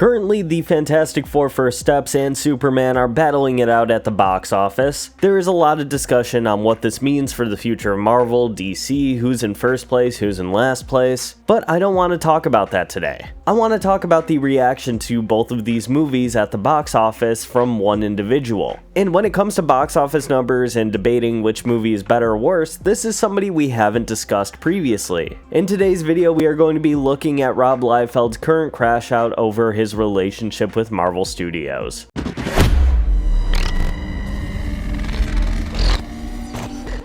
Currently, the Fantastic Four First Steps and Superman are battling it out at the box office. There is a lot of discussion on what this means for the future of Marvel, DC, who's in first place, who's in last place, but I don't want to talk about that today. I want to talk about the reaction to both of these movies at the box office from one individual. And when it comes to box office numbers and debating which movie is better or worse, this is somebody we haven't discussed previously. In today's video, we are going to be looking at Rob Liefeld's current crash out over his relationship with Marvel Studios.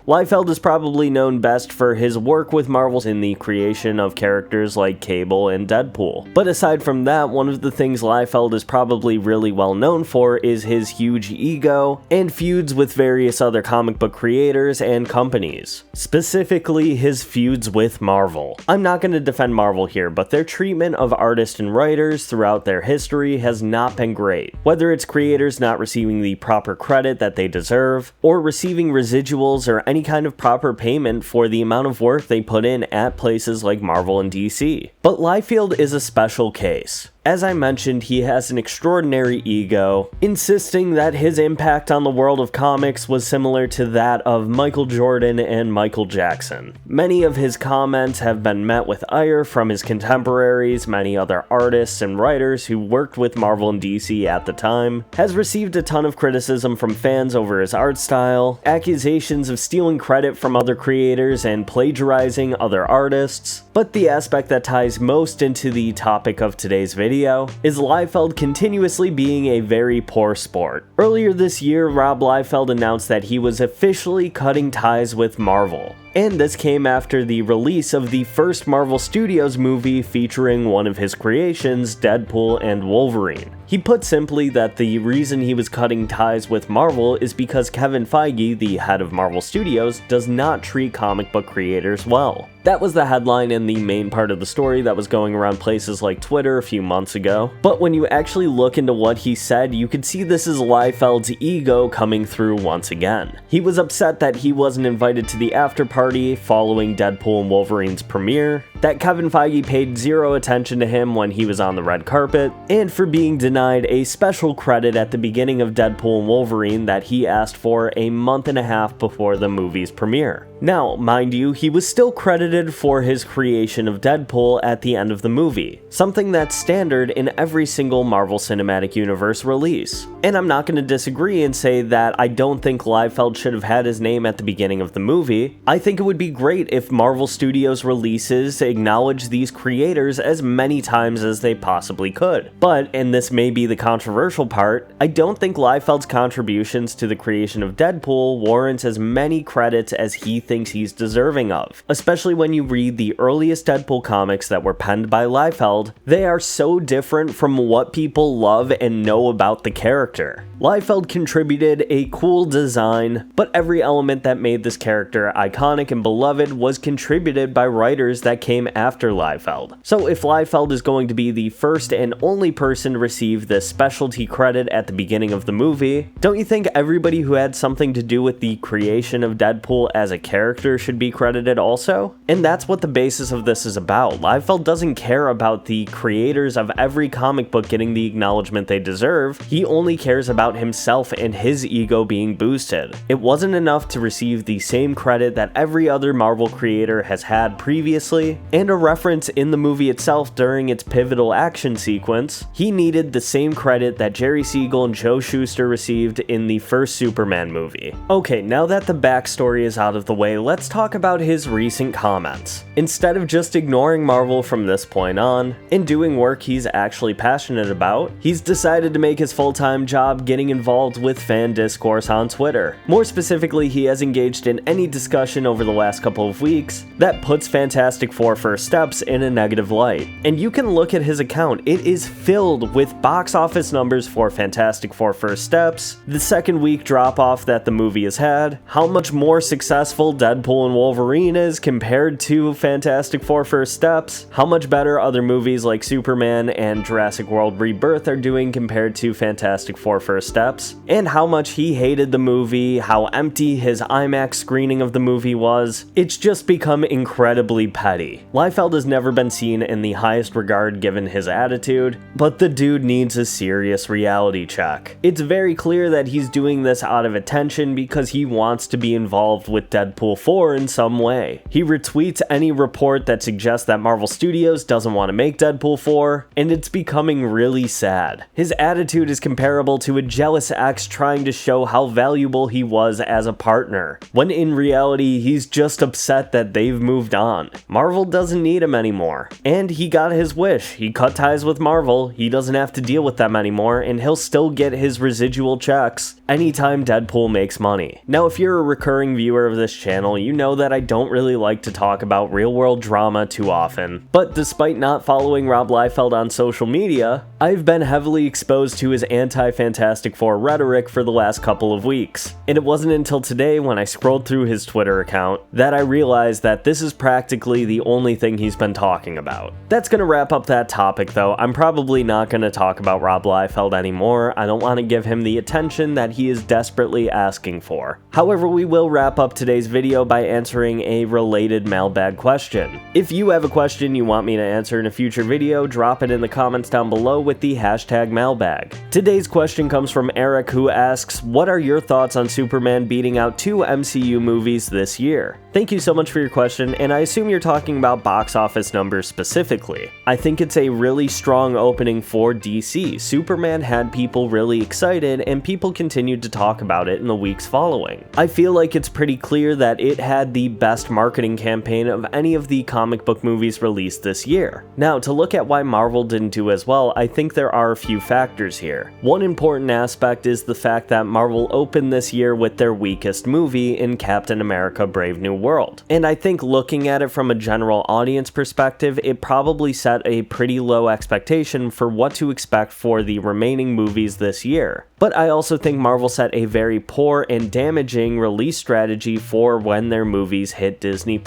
Liefeld is probably known best for his work with Marvel in the creation of characters like Cable and Deadpool. But aside from that, one of the things Liefeld is probably really well known for is his huge ego and feuds with various other comic book creators and companies. Specifically, his feuds with Marvel. I'm not going to defend Marvel here, but their treatment of artists and writers throughout their history has not been great. Whether it's creators not receiving the proper credit that they deserve, or receiving residuals or any kind of proper payment for the amount of work they put in at places like Marvel and DC. But Liefeld is a special case. As I mentioned, he has an extraordinary ego, insisting that his impact on the world of comics was similar to that of Michael Jordan and Michael Jackson. Many of his comments have been met with ire from his contemporaries, many other artists and writers who worked with Marvel and DC at the time, has received a ton of criticism from fans over his art style, accusations of stealing credit from other creators and plagiarizing other artists, but the aspect that ties most into the topic of today's video is Liefeld continuously being a very poor sport. Earlier this year, Rob Liefeld announced that he was officially cutting ties with Marvel. And this came after the release of the first Marvel Studios movie featuring one of his creations, Deadpool and Wolverine. He put simply that the reason he was cutting ties with Marvel is because Kevin Feige, the head of Marvel Studios, does not treat comic book creators well. That was the headline and the main part of the story that was going around places like Twitter a few months ago. But when you actually look into what he said, you could see this is Liefeld's ego coming through once again. He was upset that he wasn't invited to the after party following Deadpool and Wolverine's premiere, that Kevin Feige paid zero attention to him when he was on the red carpet, and for being denied a special credit at the beginning of Deadpool and Wolverine that he asked for a month and a half before the movie's premiere. Now, mind you, he was still credited for his creation of Deadpool at the end of the movie, something that's standard in every single Marvel Cinematic Universe release. And I'm not going to disagree and say that I don't think Liefeld should have had his name at the beginning of the movie. I think it would be great if Marvel Studios releases acknowledge these creators as many times as they possibly could. But, and this may be the controversial part, I don't think Liefeld's contributions to the creation of Deadpool warrants as many credits as he thinks he's deserving of. Especially when you read the earliest Deadpool comics that were penned by Liefeld, they are so different from what people love and know about the character. Liefeld contributed a cool design, but every element that made this character iconic and beloved was contributed by writers that came after Liefeld. So if Liefeld is going to be the first and only person to receive this specialty credit at the beginning of the movie, don't you think everybody who had something to do with the creation of Deadpool as a character should be credited also? And that's what the basis of this is about. Liefeld doesn't care about the creators of every comic book getting the acknowledgement they deserve. He only cares about himself and his ego being boosted. It wasn't enough to receive the same credit that every other Marvel creator has had previously, and a reference in the movie itself during its pivotal action sequence. He needed the same credit that Jerry Siegel and Joe Shuster received in the first Superman movie. Okay, now that the backstory is out of the way, let's talk about his recent comments. Instead of just ignoring Marvel from this point on, and doing work he's actually passionate about, he's decided to make his full-time job getting involved with fan discourse on Twitter. More specifically, he has engaged in any discussion over the last couple of weeks that puts Fantastic Four First Steps in a negative light. And you can look at his account, it is filled with box office numbers for Fantastic Four First Steps, the second week drop-off that the movie has had, how much more successful Deadpool and Wolverine is compared to Fantastic Four First Steps, how much better other movies like Superman and Jurassic World Rebirth are doing compared to Fantastic Four First Steps, and how much he hated the movie, how empty his IMAX screening of the movie was. It's just become incredibly petty. Liefeld has never been seen in the highest regard given his attitude, but the dude needs a serious reality check. It's very clear that he's doing this out of attention because he wants to be involved with Deadpool 4 in some way. He retweets any report that suggests that Marvel Studios doesn't want to make Deadpool 4, and it's becoming really sad. His attitude is comparable to a jealous ex trying to show how valuable he was as a partner, when in reality he's just upset that they've moved on. Marvel doesn't need him anymore, and he got his wish. He cut ties with Marvel, he doesn't have to deal with them anymore, and he'll still get his residual checks anytime Deadpool makes money. Now, if you're a recurring viewer of this channel, you know that I don't really like to talk about real-world drama too often, but despite not following Rob Liefeld on social media, I've been heavily exposed to his anti-Fantastic Four rhetoric for the last couple of weeks, and it wasn't until today when I scrolled through his Twitter account that I realized that this is practically the only thing he's been talking about. That's gonna wrap up that topic though. I'm probably not gonna talk about Rob Liefeld anymore. I don't want to give him the attention that he is desperately asking for. However, we will wrap up today's video by answering a related mailbag question. If you have a question you want me to answer in a future video, drop it in the comments down below with the hashtag mailbag. Today's question comes from Eric, who asks, what are your thoughts on Superman beating out 2 MCU movies this year? Thank you so much for your question, and I assume you're talking about box office numbers specifically. I think it's a really strong opening for DC. Superman had people really excited, and people continued to talk about it in the weeks following. I feel like it's pretty clear that it had the best marketing campaign of any of the comic book movies released this year. Now, to look at why Marvel didn't do as well, I think there are a few factors here. One important aspect is the fact that Marvel opened this year with their weakest movie in Captain America: Brave New World. And I think looking at it from a general audience perspective, it probably set a pretty low expectation for what to expect for the remaining movies this year. But I also think Marvel set a very poor and damaging release strategy for when their movies hit Disney+.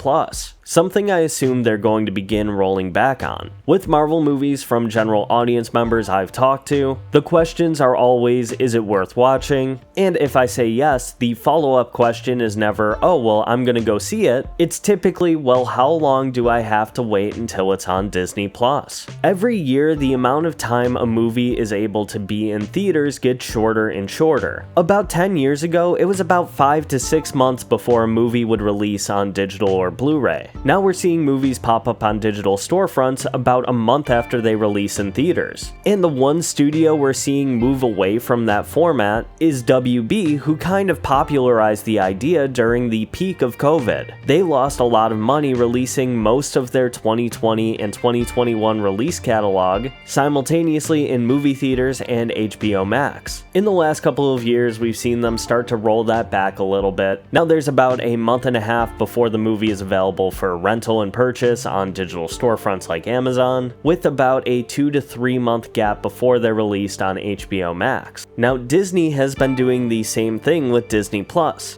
Something I assume they're going to begin rolling back on. With Marvel movies from general audience members I've talked to, the questions are always, is it worth watching? And if I say yes, the follow-up question is never, oh well, I'm gonna go see it. It's typically, well, how long do I have to wait until it's on Disney+? Every year, the amount of time a movie is able to be in theaters gets shorter and shorter. About 10 years ago, it was about 5 to 6 months before a movie would release on digital or Blu-ray. Now we're seeing movies pop up on digital storefronts about a month after they release in theaters. And the one studio we're seeing move away from that format is WB, who kind of popularized the idea during the peak of COVID. They lost a lot of money releasing most of their 2020 and 2021 release catalog simultaneously in movie theaters and HBO Max. In the last couple of years, we've seen them start to roll that back a little bit. Now there's about a month and a half before the movie is available for rental and purchase on digital storefronts like Amazon, with about a 2 to 3 month gap before they're released on HBO Max. Now Disney has been doing the same thing with Disney+.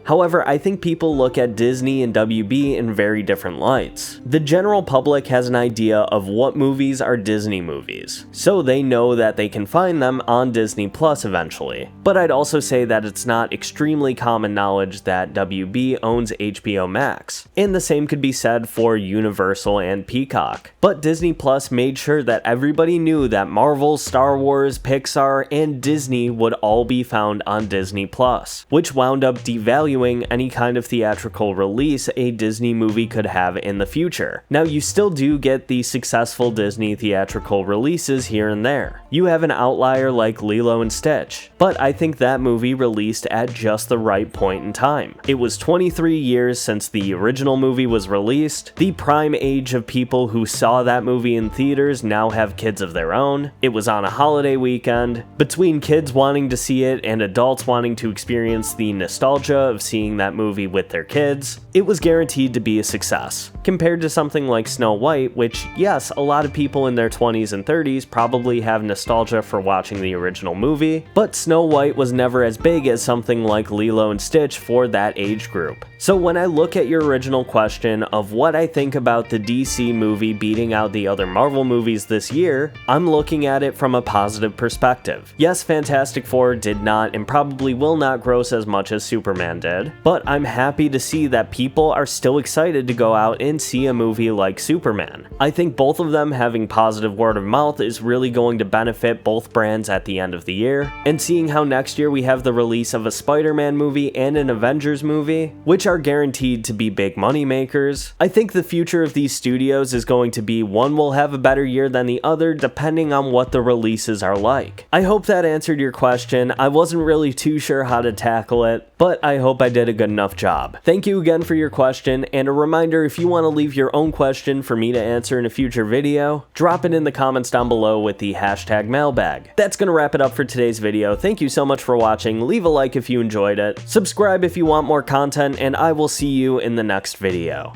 However, I think people look at Disney and WB in very different lights. The general public has an idea of what movies are Disney movies, so they know that they can find them on Disney+ eventually. But I'd also say that it's not extremely common knowledge that WB owns HBO Max, and the same could be said for Universal and Peacock. But Disney Plus made sure that everybody knew that Marvel, Star Wars, Pixar, and Disney would all be found on Disney Plus, which wound up devaluing any kind of theatrical release a Disney movie could have in the future. Now, you still do get the successful Disney theatrical releases here and there. You have an outlier like Lilo and Stitch, but I think that movie released at just the right point in time. It was 23 years since the original movie was released, released. The prime age of people who saw that movie in theaters now have kids of their own. It was on a holiday weekend. Between kids wanting to see it and adults wanting to experience the nostalgia of seeing that movie with their kids, it was guaranteed to be a success. Compared to something like Snow White, which, yes, a lot of people in their 20s and 30s probably have nostalgia for watching the original movie, but Snow White was never as big as something like Lilo and Stitch for that age group. So when I look at your original question of what I think about the DC movie beating out the other Marvel movies this year, I'm looking at it from a positive perspective. Yes, Fantastic Four did not and probably will not gross as much as Superman did, but I'm happy to see that people are still excited to go out and see a movie like Superman. I think both of them having positive word of mouth is really going to benefit both brands at the end of the year, and seeing how next year we have the release of a Spider-Man movie and an Avengers movie, which are guaranteed to be big money makers, I think the future of these studios is going to be one will have a better year than the other depending on what the releases are like. I hope that answered your question. I wasn't really too sure how to tackle it, but I hope I did a good enough job. Thank you again for your question, and a reminder, if you want to leave your own question for me to answer in a future video, drop it in the comments down below with the hashtag mailbag. That's gonna wrap it up for today's video. Thank you so much for watching. Leave a like if you enjoyed it, subscribe if you want more content, and I will see you in the next video.